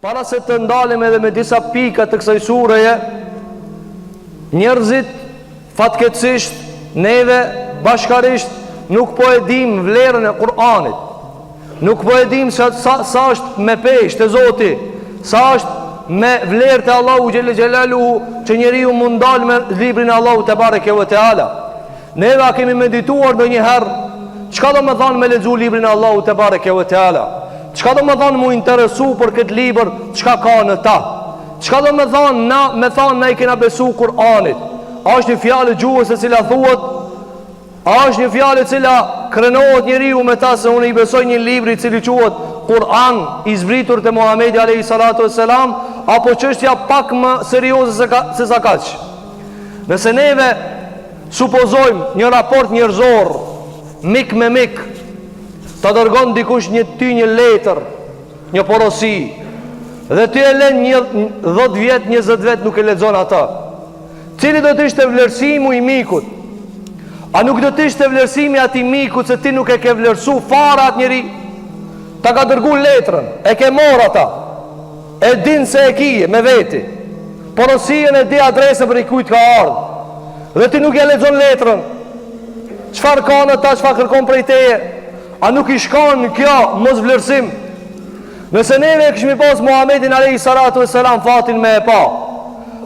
Para se të ndalim edhe me disa pika të kësaj sureje, njerëzit fatkeqësisht neve bashkarisht nuk po e dim vlerën e Kur'anit. Nuk po e dim sa është me peshë të Zoti, sa është me vlerë të Allahu xhelle xhelaluhu që njeriu mund dal me librin e Allahu te bareke ve teala. Neve a kemi medituar ndonjëherë çka do të thonë me lexu librin e Allahu te bareke ve teala? Çka do të thonë mu interesu për këtë libër, çka ka në ta? Çka do të thonë na i kena besu Kur'anit? A është një fjalë gjuhës e cila thuhet? A është një fjalë e cila krenohet njeriu me ta se unë i besoj një libër i cili quhet Kur'an, i zbritur te Muhamedi alayhi salatu wassalam, apo çështja pak më serioze se sa kaq? Nëse neve supozojmë një raport njerëzor, mik me mik, ta dërgon dikush një letër, një porosi, dhe ty e len 10 vjet, 20 vjet nuk e lexon atë. Cili do të ishte vlerësimu i mikut? A nuk do të ishte vlerësimi ati mikut se ti nuk e ke vlerësu fara atë njeri? Ta ka dërgu letrën, e ke mor ata, e din se e kije me veti, porosien e di adresën për i kujt ka ardhë, dhe ti nuk e lexon letrën. Çfarë ka në ta, çfarë kërkon prej teje? A nuk i shkon kjo mos vlerësim? Nëse neve këshmi pas Muhammedin alayhi salatu wassalam fatin me e pa,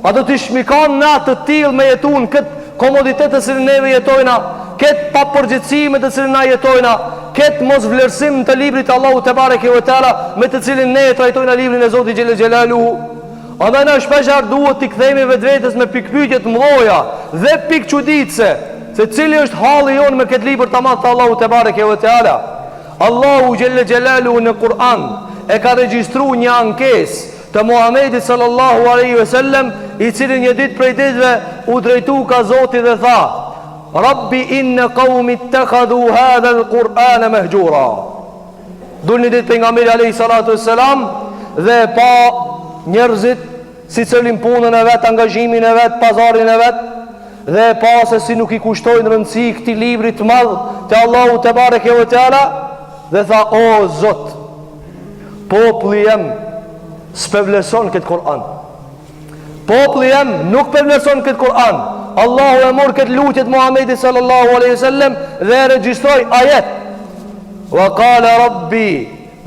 a do t'i shmikon na të tillë me jetun këtë komoditet të cilën neve jetojna, këtë papërgjithësime të cilën na jetojna, këtë mos vlerësim të librit Allahu te bareke ve teala me të cilin ne trajtojna librin e Zotit xhelel xhelaluhu. Andaj na shpeshherë duhet t'i kthehemi vetvetes me pikpyetje të mëdha dhe pikë çuditëse, se cili është halli jon me këtë libër të madh të Allahu te bareke ve teala. Allahu xhelel xhelaluhu në Kur'an e ka regjistruar një ankesë të Muhamedit sallallahu alaihi wasallam, i cili një ditë prej ditëve u drejtu ka Zoti dhe tha: Rabbi inna qaumi ittakhadhu hadha al-Qur'ana mahjura. Dulni ditë pejgamberi alayhi salatu wassalam dhe pa njerëzit si cilin punën e vet, angazhimin e vet, pazarin e vet, dhe pa se si nuk i kushtojnë rëndësi këtij libri të madh te Allahu te bareke ve teala, dhe tha: o Zot, populli jem s'pevlerëson këtë Kur'an. Populli jem nuk pevlerëson këtë Kur'an. Allahu e mor këtë lutje të Muhamedit sallallahu alaihi wasallam dhe e regjistroi ajet. Wa qala rabbi,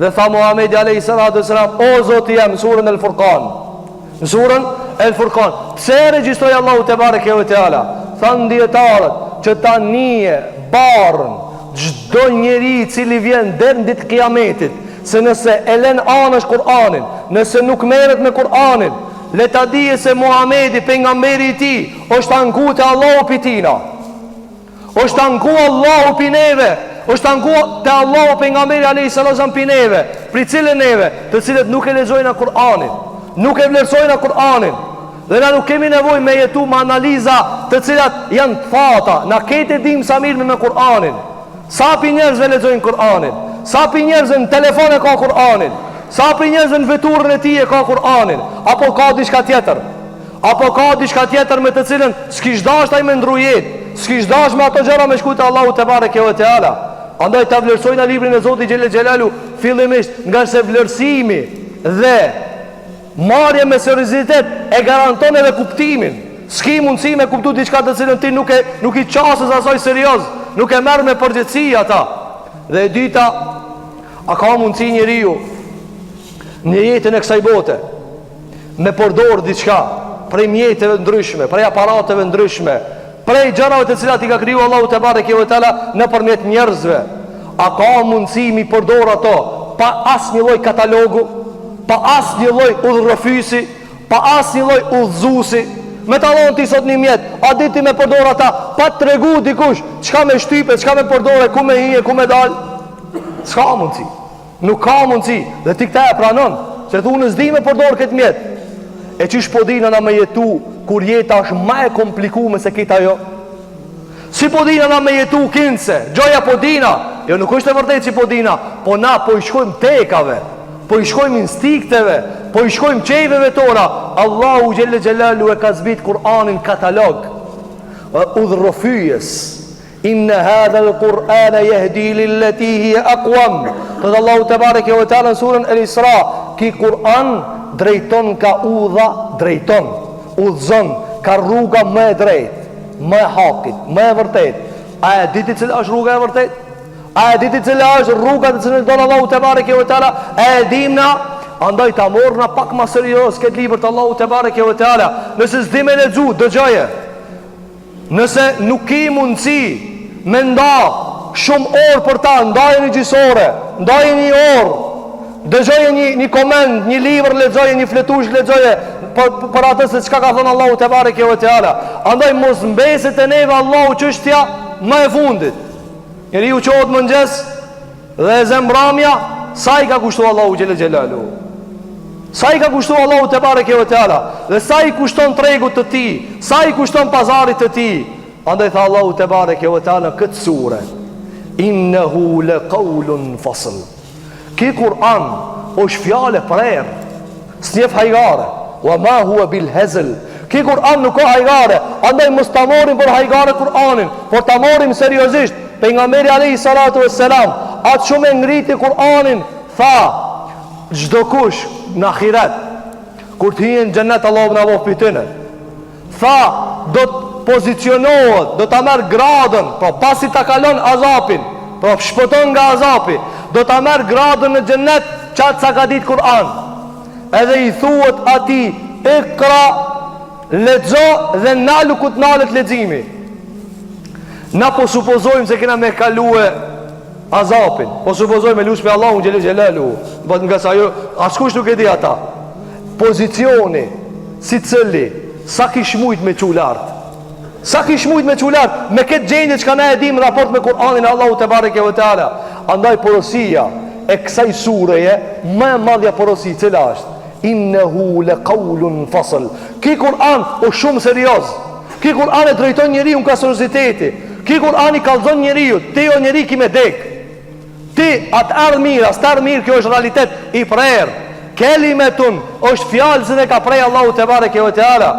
dhe tha Muhamedi alayhi salatu wasalam: o Zoti jam, surën El-Furqan. Në surën El-Furqan. Pse e regjistroi Allahu te bareke ve teala? Than dietarët që ta nije barrën çdo njeri i cili vjen deri në ditë kiametit, se nëse e lën anësh Kur'anin, nëse nuk merret me Kur'anin, le ta dije se Muhamedi pejgamberi i tij është anku te Allahu pitina. Është anku Allahu pineve, është anku te Allahu pejgamberi alayhi sallam pineve, për cilën neve, të cilët nuk e lexojnë Kur'anin, nuk e vlerësojnë Kur'anin. Dhe na nuk kemi nevojë me jetu me analiza të cilat janë të fata. Na ketë dim sa mirë me Kur'anin. Sa pi njerëzve lexojnë Kur'anin? Sa pi njerëzve në telefon e ka Kur'anin? Sa pi njerëzve në veturën e tij e ka Kur'anin? Apo ka diçka tjetër? Apo ka diçka tjetër me të cilën s'kish dash ai me ndrujet, s'kish dash me ato gjëra me shkujt Allahu te bareke ve teala. Andaj ta vlerësojnë librin e Zotit xhelel xhelalu fillimisht, nga se vlerësimi dhe marrja me seriozitet e garanton edhe kuptimin. S'ki mundësi me kuptu diçka të cilën ti nuk i qasës asaj serioz, nuk e merr me përgjithësi ata. Dhe e dyta, a ka mundësi njeriu në jetën e kësaj bote me përdor diçka prej mjeteve ndryshme, prej aparateve ndryshme, prej gjërave të cilat i ka kriju Allahu te bareke ve teala nëpërmjet njerëzve? A ka mundësi mi përdor ato pa asnjë lloj katalogu, pa asnjë lloj udhërrëfysi, pa asnjë lloj udhëzuesi? Me ta dhonë ti sot një mjet, a diti me përdor ata pa të tregu dikush çka me shtype, çka me përdore, ku me hije, ku me dal? S'ka mundësi. Nuk ka mundësi. Dhe ti këta e pranon, se thu unë s'di me përdor këtë mjet. E çish po dina na me jetu kur jeta është më e komplikuar se këtë ajo? Si po dina na me jetu kinse? Gjoja po dina. Jo, nuk është e vërtetë si po dina, po na po i shkojmë tekave, po i shkojmë instinkteve, po i shkojmë qejveve tona. Allahu xhelle xhelalu e ka zbrit Kur'anin katalog udhërrofyjes. Inna hadha al-Qur'ana yahdi lillati hiya aqwam. Qad Allahu te bareke ve teala në surën El-Isra, ki Kur'an drejton ka udha, drejton, udhëzon ka rruga më e drejtë, më e hakit, më e vërtet. A e diti cila është rruga e vërtet? A e diti cila është rruga të cilën don Allahu te bareke ve teala? E dim na, andaj ta morrna pak më serioz këtë libër të Allahu te bareke ve teala. Nëse s'di me lexu, dëgjoje. Nëse nuk ke mundësi me nda shumë orë për ta, ndajë një gjysore, ndajë një orë, dëgjoje një koment, një libër, lexoje një fletush, lexoje për atë se çka ka thënë Allahu te bareke ve teala. Andaj mos mbeset e neve Allahu çështja më e fundit. Njeriu qohet mëngjes dhe zemramja sa i ka kushtuar Allahu xhelel xhelalu. Sa i ka kushtuar Allahu te bareke ve teala, dhe sa i kushton tregut të tij, sa i kushton pazarit të tij. Andaj tha Allahu te bareke ve teala këtë sure: innehu laqawlun fasl. Ki Kur'an është fjale prerë, s'njef hajgare, wa ma huwa bil hazl. Ki Kur'an nuk ka hajgare, andaj mos ta morim për hajgare Kur'anin, por ta morim seriozisht. Pejgamberi alayhi salatu wassalam atë shumë e ngriti Kur'anin, tha çdo kush në ahiret kur të hyjë në xhennet Allahu na vop pyetën. Tha do të pozicionohet, do ta marr gradën, po pasi ta kalon azapin, po shpëton nga azapi, do ta marr gradën në xhennet çat sa ka ditë Kur'an. Edhe i thuhet atij ikra, lexo dhe nalu ku të nalet leximi. Na po supozojmë se kena me kalue azapin, po supozojmë me lushpe Allahu xhelel xhelalu, po nga sa jo askush nuk e di ata. Pozicioni si cili sa kish mujt me çulart. Sa kish mujt me çulart me këtë gjendje që na e dim raport me Kur'anin e Allahu te bareke ve teala. Andaj porosia e kësaj sureje më e madhja porosi cila është innehu laqawlun fasl. Ki Kur'an o shumë serioz. Ki Kur'an e drejton njeriu nga serioziteti. Ki Kur'an i kallzon njeriu, ti o njeri ki me dek. Ti atë ardh mirë, as të ardh mirë, kjo është realitet i prerë. Kelimetun është fjalë që ne ka prej Allahu te bareke ve teala.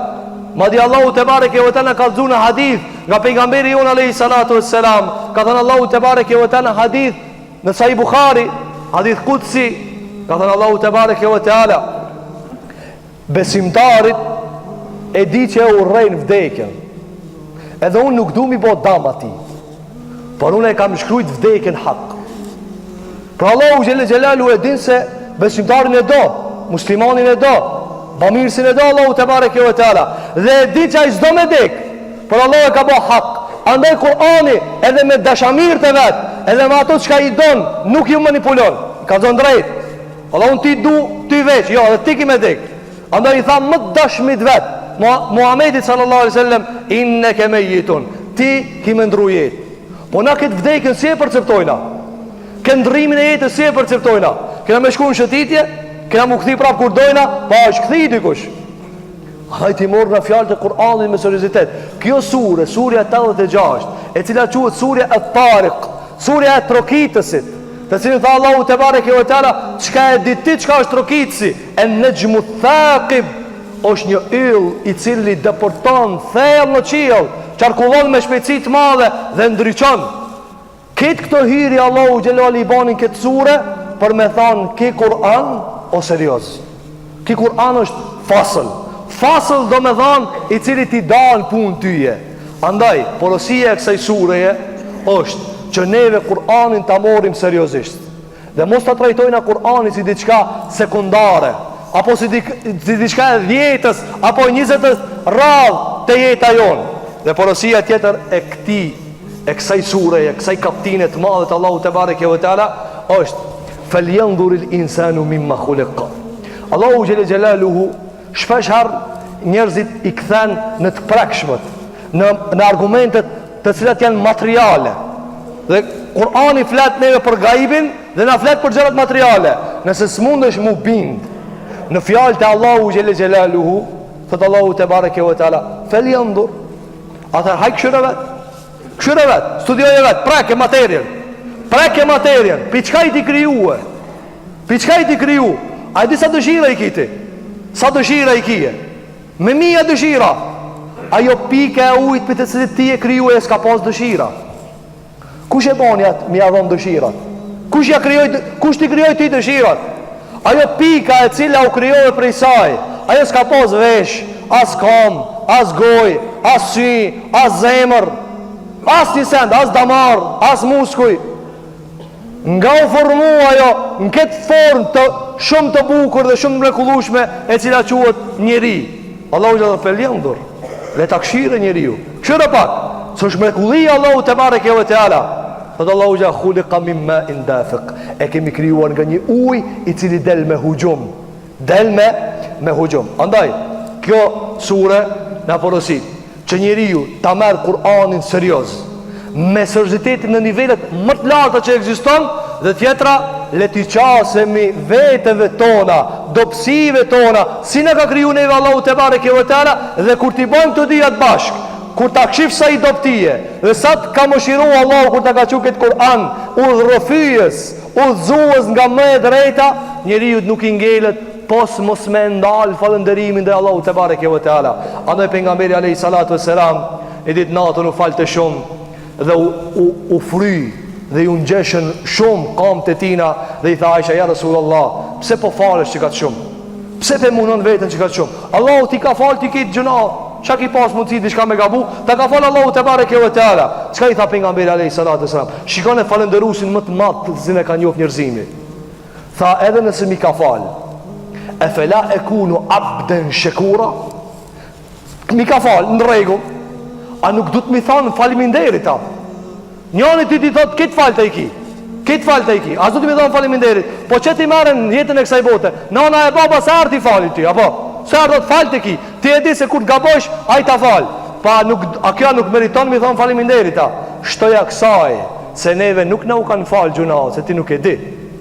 Madje Allahu te bareke ve teala ka dhënë hadith nga pejgamberi jon alayhi salatu wassalam. Ka thënë Allahu te bareke ve teala hadith në Sahih Buhari, hadith qudsi, ka thënë Allahu te bareke ve teala: besimtarit e di që e urrejnë vdekjen, edhe unë nuk du mi bo dam ati, por unë e kam shkrujt vdekjen hak. Pra Allahu xhelel xhelalu e din se besimtarin e do, muslimanin e do, bamirësin e do Allahu te bareke ve teala, dhe e di që a i zdo me dek, por Allahu e ka bo hak. Andaj Kur'ani edhe me dashamir të vet, edhe me ato që ka i don, nuk ju manipulon, ka zonë drejt. Allahu ti du, ti veç, jo, dhe ti ki me dek. Andaj i tha më të dashmit vet Muhamedit sallallahu alaihi wasallam: innaka mayitun, ti ki me ndru jetë. Po na këtë vdekjen si e perceptojna? Këtë ndrimin e jetës si e perceptojna? Kena me shku në shëtitje, kena mu këthi prap kur dojna, pa është këthi dikush. Hajti morë në fjallë të Kur'anit me seriozitet. Kjo sure, surja 86, e cila quhet surja e Tariq, surja e trokitësit, të cilin tha Allahu te bareke ve teala: çka e ditë çka është trokitësi? En najmu thaqib, është një yll i cili deporton thellë në qiell, qarkullon me shpejtësi të madhe dhe ndriçon. Këtë këto hiri Allahu xhelali i banin këtë sure për me thanë ki Kur'an o serios. Ki Kur'an është fasl. Fasl do me thanë i cili ti dalë punë tyje. Andaj, porosia e kësaj sureje është që neve Kur'anin ta morim seriozisht. Dhe mos ta trajtojna Kur'anin si diçka sekundare, apo si diçka e 10-s apo 20-s radhë të jeta jonë. Dhe porosia tjetër e këtij, e kësaj sureje, kësaj kapitine të madhe të Allahu te bareke ve teala është falyanzuril insanu mimma khuliqa. Allahu xhelel xhelaluhu shpesh njerëzit i kthen në të prekshmet, në argumentet të cilat janë materiale. Dhe Kur'ani flet neve për gaibin dhe na flet për gjërat materiale. Nëse s'mundesh mu bind në fjalët e Allahu xhelel xhelaluhu, thot Allahu te bareke ve teala: falyanzur. Ata haj këshyre vet, studioje vet, preke materien. Preke materien, pi çka i ti krijuë? Pi çka i ti kriju? A di sa dëshira i kiti? Sa dëshira i kije? Me mia dëshira. Ajo pike e ujt për të cilit ti e kriju e s'ka pas dëshira. Kush e bani atë mi adhon dëshirat? Kush ti krijoj ti dëshirat? Ajo pika e cila u krijoi prej saj, ajo s'ka pas vesh, as kam, as goj, as sy, as zemër, as një send, as damar, as muskuj. Nga u formu ajo në këtë formë të shumë të bukur dhe shumë mrekullueshme e cila quhet njeri. Allahu dhe feljendur, le ta këshire njeriu. Këshire pak, së është mrekullia Allahu te bareke ve teala. Thot Allahu gja khuliqa min ma'in dafiq. E kemi krijuar nga një ujë i cili del me hujum. Del me hujum. Andaj, kjo sure na porosit që njeriu ta merr Kur'anin serioz, me seriozitetin në nivelet më të larta që ekziston, dhe tjetra le t'i qasemi veteve tona, dobësive tona, si në ka kriju neve Allahu te bareke ve teala, dhe kur t'i bojmë të dijat bashk, kur ta kshif sa i dobtije, dhe sa t'ka mëshiru Allahu kur ta ka qu këtë Kur'an, udhërrëfyjes, udhëzues nga më e drejta, njeriu nuk i ngelet pos mos me ndal falënderimin dhe Allahu te bareke ve teala. Andaj pejgamberi alayhi salatu wassalam e ditë natën u falte shumë dhe u fry dhe ju ngjeshën shumë kamët e tina dhe i tha Aisha, ja Rasulullah, pse po falesh që ka të shumë? Pse pe munon veten që ka të shumë? Allahu ti ka fal ti këtë gjuna, çka ki pas mundsi diçka me gabu, ta ka fal Allahu te bareke ve teala. Çka i tha pejgamberi alayhi salatu wasalam? Shikon e falënderuesin më të madh të cilin e ka njohur njerëzimi. Tha, edhe nëse mi ka fal, e fela e kunu abden shekura, mi ka fal në rregull, a nuk du të mi thonë faleminderit ta? Njani ti thot këtë falë të i ki, këtë falë të i ki, as du të mi thonë faleminderit, po që ti marën jetën e kësaj bote, nana e baba se arti falit ti, apo se arti falë të ki, ti e di se kur t'gabosh, a i ta falë, pa a kjo nuk meriton mi thonë faleminderit ta? Shtoja kësaj, se neve nuk në u kanë falë gjuna, se ti nuk e di.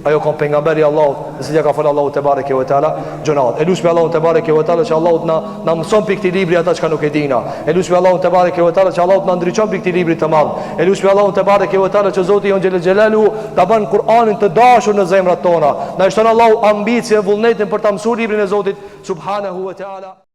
Ajo kom pejgamberi Allahut, se ja ka fal Allahu te bareke ve teala gjunat. Elusbi Allahu te bareke ve teala që Allahu na mëson pikë këtij libri ata që nuk e dina. Elusbi Allahu te bareke ve teala që Allahu na ndriçon pikë këtij libri të madh. Elusbi Allahu te bareke ve teala që Zoti jon xhelel xhelalu ta bën Kur'anin të dashur në zemrat tona. Na shton Allahu ambicje e vullnetin për ta mësuar librin e Zotit subhanahu wa taala.